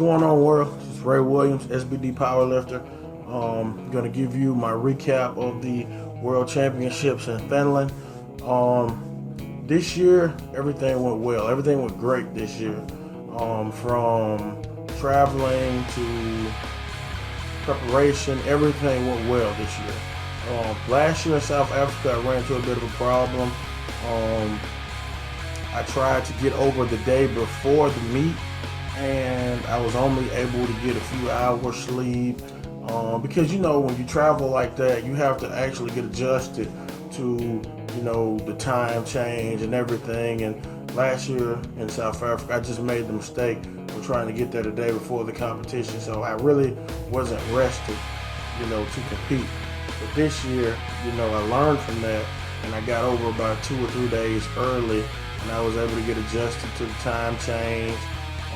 going on, world? This is Ray Williams, SBD Powerlifter. Going to give you my recap of the World Championships in Finland. This year, everything went well. Everything went great this year. From traveling to preparation, everything went well this year. Last year in South Africa, I ran into a bit of a problem. I tried to get over the day before the meet, and I was only able to get a few hours sleep. Because, you know, when you travel like that, you have to actually get adjusted to, you know, the time change and everything. And last year in South Africa, I just made the mistake of trying to get there the day before the competition. So I really wasn't rested, you know, to compete. But this year, you know, I learned from that, and I got over about 2 or 3 days early, and I was able to get adjusted to the time change.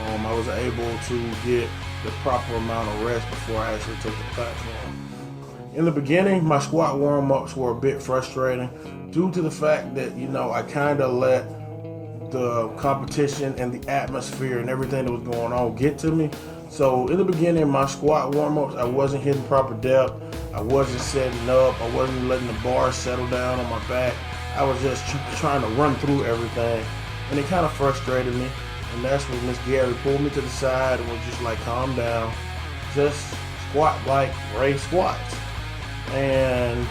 I was able to get the proper amount of rest before I actually took the platform. In the beginning, my squat warm-ups were a bit frustrating due to the fact that, you know, I kind of let the competition and the atmosphere and everything that was going on get to me. So in the beginning, my squat warm-ups, I wasn't hitting proper depth. I wasn't setting up. I wasn't letting the bar settle down on my back. I was just trying to run through everything, and it kind of frustrated me. And that's when Miss Gary pulled me to the side and was just like, calm down, just squat like Ray squats. And,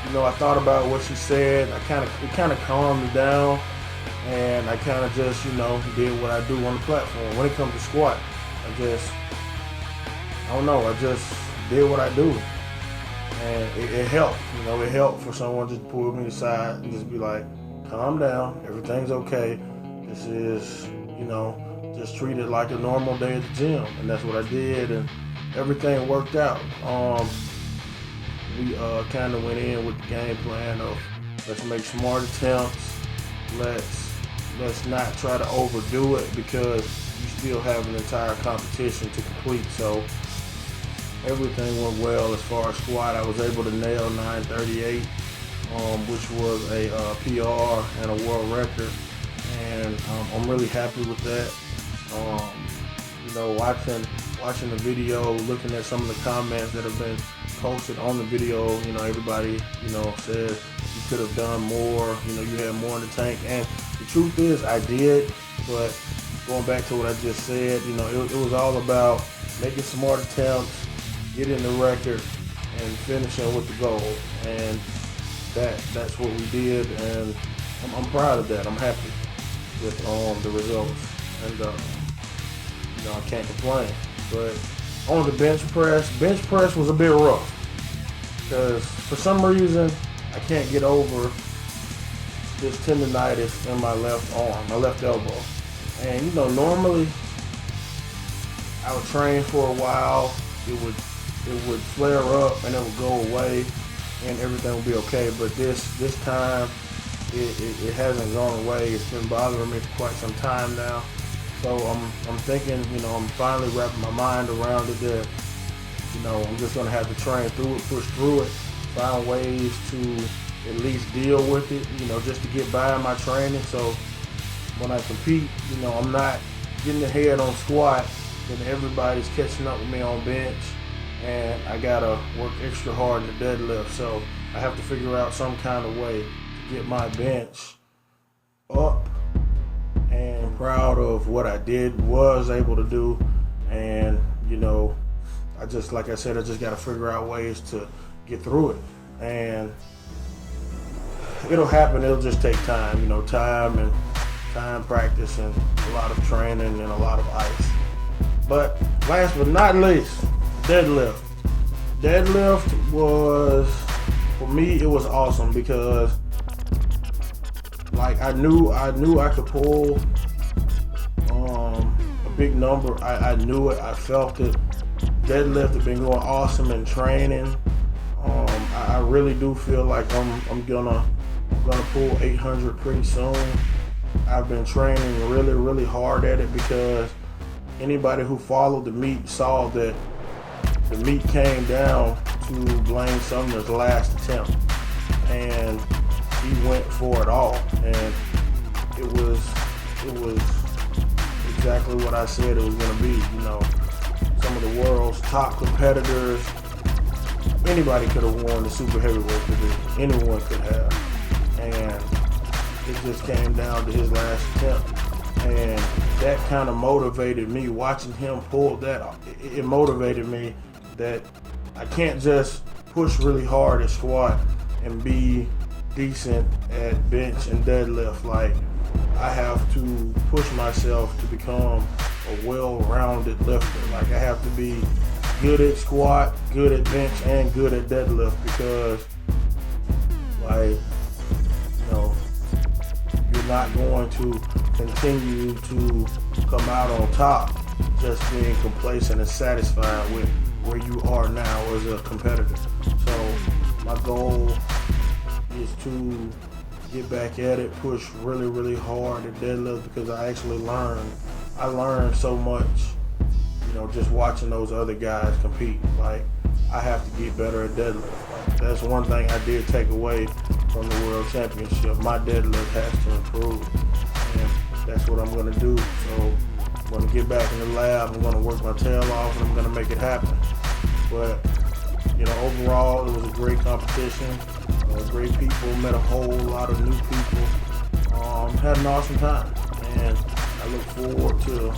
you know, I thought about what she said. It kind of calmed me down, and I kind of just, you know, did what I do on the platform. When it comes to squat, I just did what I do. And it helped, you know, it helped for someone just to pull me aside and just be like, calm down, everything's okay. This is, you know, just treat it like a normal day at the gym. And that's what I did, and everything worked out. We kind of went in with the game plan of let's make smart attempts. Let's not try to overdo it, because you still have an entire competition to complete. So everything went well as far as squat. I was able to nail 938, which was a PR and a world record. And I'm really happy with that. You know, watching the video, looking at some of the comments that have been posted on the video, you know, everybody, you know, said you could have done more, you know, you had more in the tank. And the truth is, I did. But going back to what I just said, you know, it was all about making smart attempts, getting the record, and finishing with the goal. And that's what we did, and I'm proud of that. I'm happy with the results, and you know, I can't complain. But on the bench press was a bit rough, because for some reason I can't get over this tendonitis in my left arm, my left elbow. And you know, normally I would train for a while, it would flare up and it would go away and everything would be okay. But this time it hasn't gone away. It's been bothering me for quite some time now. So I'm thinking, you know, I'm finally wrapping my mind around it that, you know, I'm just gonna have to train through it, push through it, find ways to at least deal with it, you know, just to get by in my training. So when I compete, you know, I'm not getting ahead on squat, then everybody's catching up with me on bench, and I gotta work extra hard in the deadlift. So I have to figure out some kind of way to get my bench up, and proud of what I was able to do. And, you know, like I said, I just gotta figure out ways to get through it. And it'll happen, it'll just take time, you know, time, practice, and a lot of training, and a lot of ice. But last but not least, deadlift. Deadlift was, for me, it was awesome, because like I knew I could pull a big number. I knew it, I felt it. Deadlift had been going awesome in training. I really do feel like I'm gonna pull 800 pretty soon. I've been training really hard at it, because anybody who followed the meet saw that the meet came down to Blaine Sumner's last attempt, and he went for it all, and it was exactly what I said it was going to be. You know, some of the world's top competitors, anybody could have won the super heavyweight division. Anyone could have. And it just came down to his last attempt. And that kind of motivated me. Watching him pull that off, it motivated me that I can't just push really hard at squat and be decent at bench and deadlift. Like, I have to push myself to become a well-rounded lifter. Like, I have to be good at squat, good at bench, and good at deadlift, because, like, you know, you're not going to continue to come out on top just being complacent and satisfied with where you are now as a competitor. So my goal is to get back at it, push really, really hard at deadlift, because I actually learned so much, you know, just watching those other guys compete. Like, I have to get better at deadlift. Like, that's one thing I did take away from the World Championship. My deadlift has to improve, and that's what I'm going to do. So I'm going to get back in the lab, I'm going to work my tail off, and I'm going to make it happen. But, you know, overall, it was a great competition. Great people, met a whole lot of new people. Had an awesome time, and I look forward to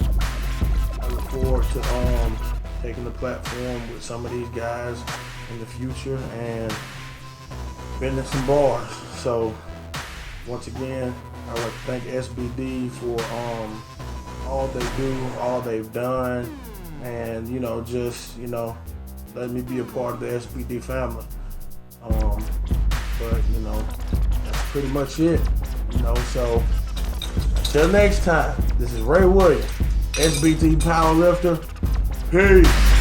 taking the platform with some of these guys in the future and bending some bars. So once again, I would like to thank SBD for all they do, all they've done, and, you know, just, you know, let me be a part of the SBD family. But, you know, that's pretty much it. You know, so until next time, this is Ray Williams, SBD Powerlifter. Peace.